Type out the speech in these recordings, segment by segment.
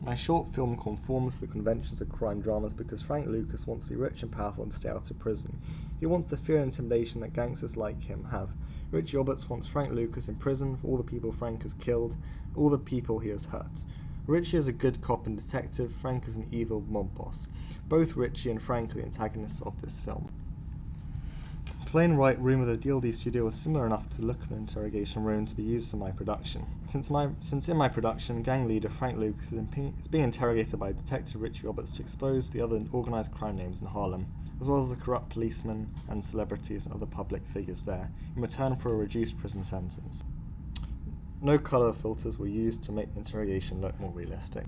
My short film conforms to the conventions of crime dramas because Frank Lucas wants to be rich and powerful and stay out of prison. He wants the fear and intimidation that gangsters like him have. Richie Roberts wants Frank Lucas in prison for all the people Frank has killed, all the people he has hurt. Richie is a good cop and detective, Frank is an evil mob boss. Both Richie and Frank are the antagonists of this film. The plain white room of the DLD studio was similar enough to the look of an interrogation room to be used in my production. Since in my production, gang leader Frank Lucas is being interrogated by Detective Richie Roberts to expose the other organised crime names in Harlem, as well as the corrupt policemen and celebrities and other public figures there, in return for a reduced prison sentence. No colour filters were used to make the interrogation look more realistic.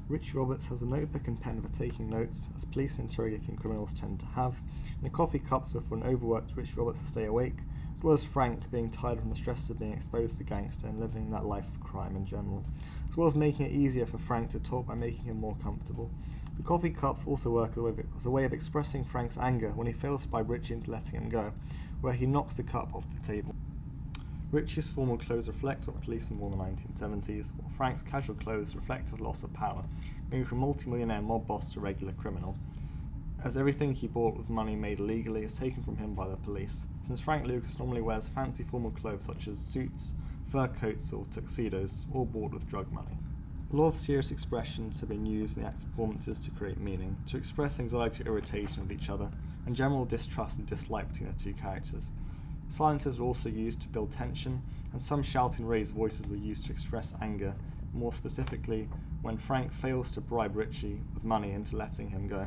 Richie Roberts has a notebook and pen for taking notes, as police interrogating criminals tend to have, and the coffee cups were for an overworked Richie Roberts to stay awake, as well as Frank being tired from the stress of being exposed as a gangster and living that life of crime in general, as well as making it easier for Frank to talk by making him more comfortable. The coffee cups also work as a way of expressing Frank's anger when he fails to bribe Richie into letting him go, where he knocks the cup off the table. Richie's formal clothes reflect what policemen wore in the 1970s, while Frank's casual clothes reflect his loss of power, moving from multi-millionaire mob boss to regular criminal, as everything he bought with money made illegally is taken from him by the police, since Frank Lucas normally wears fancy formal clothes such as suits, fur coats or tuxedos, all bought with drug money. A lot of serious expressions have been used in the actors' performances to create meaning, to express anxiety or irritation with each other, and general distrust and dislike between the two characters. Silences were also used to build tension, and some shouting raised voices were used to express anger, more specifically when Frank fails to bribe Richie with money into letting him go.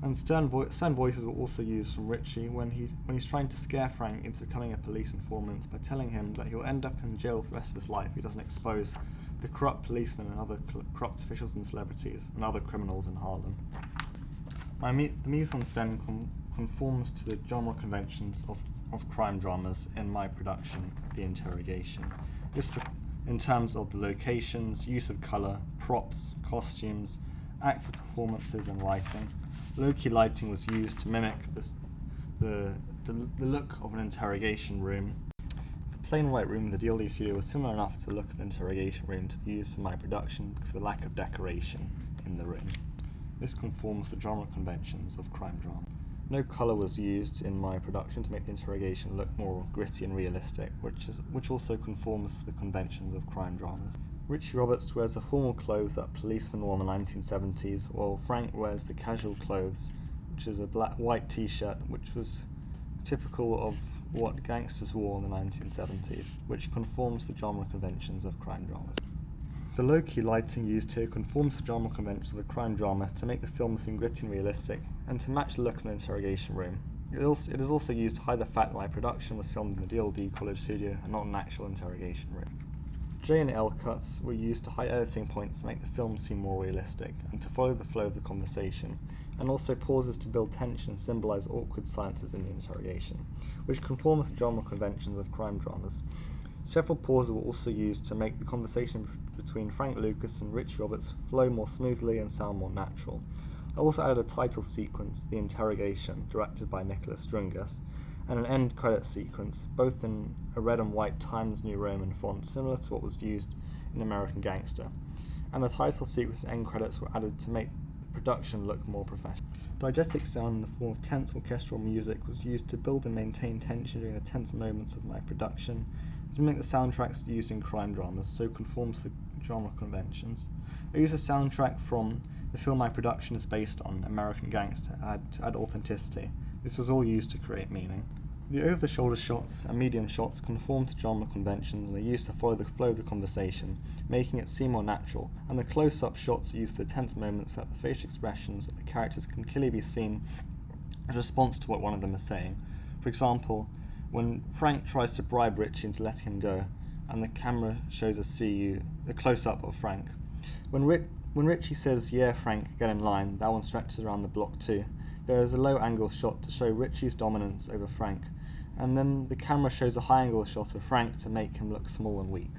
And stern voices were also used from Richie when he's trying to scare Frank into becoming a police informant by telling him that he'll end up in jail for the rest of his life if he doesn't expose the corrupt policemen and other corrupt officials and celebrities and other criminals in Harlem. The mise en scène conforms to the genre conventions of crime dramas in my production, The Interrogation. This in terms of the locations, use of colour, props, costumes, actors' performances and lighting. Low-key lighting was used to mimic the look of an interrogation room. The plain white room of the DLD studio was similar enough to the look of an interrogation room to be used in my production because of the lack of decoration in the room. This conforms to genre conventions of crime drama. No colour was used in my production to make the interrogation look more gritty and realistic, which also conforms to the conventions of crime dramas. Richie Roberts wears the formal clothes that policemen wore in the 1970s, while Frank wears the casual clothes, which is a white t-shirt, which was typical of what gangsters wore in the 1970s, which conforms to genre conventions of crime dramas. The low-key lighting used here conforms to genre conventions of a crime drama to make the film seem gritty and realistic, and to match the look of an interrogation room. It is also used to hide the fact that my production was filmed in the DLD college studio and not an actual interrogation room. J and L cuts were used to hide editing points to make the film seem more realistic, and to follow the flow of the conversation, and also pauses to build tension and symbolise awkward silences in the interrogation, which conforms to genre conventions of crime dramas. Several pauses were also used to make the conversation between Frank Lucas and Richie Roberts flow more smoothly and sound more natural. I also added a title sequence, The Interrogation, directed by Nicholas Drungas, and an end credit sequence, both in a red and white Times New Roman font similar to what was used in American Gangster. And the title sequence and end credits were added to make the production look more professional. Diegetic sound in the form of tense orchestral music was used to build and maintain tension during the tense moments of my production, to make the soundtracks used in crime dramas so conforms to genre conventions. I used a soundtrack from the film my production is based on, American Gangster, to add authenticity. This was all used to create meaning. The over-the-shoulder shots and medium shots conform to genre conventions and are used to follow the flow of the conversation, making it seem more natural, and the close-up shots are used for the tense moments that the facial expressions of the characters can clearly be seen as a response to what one of them is saying. For example, when Frank tries to bribe Richie into letting him go, and the camera shows a close-up of Frank. When Richie says, "Yeah, Frank, get in line," that one stretches around the block too. There is a low-angle shot to show Richie's dominance over Frank, and then the camera shows a high-angle shot of Frank to make him look small and weak.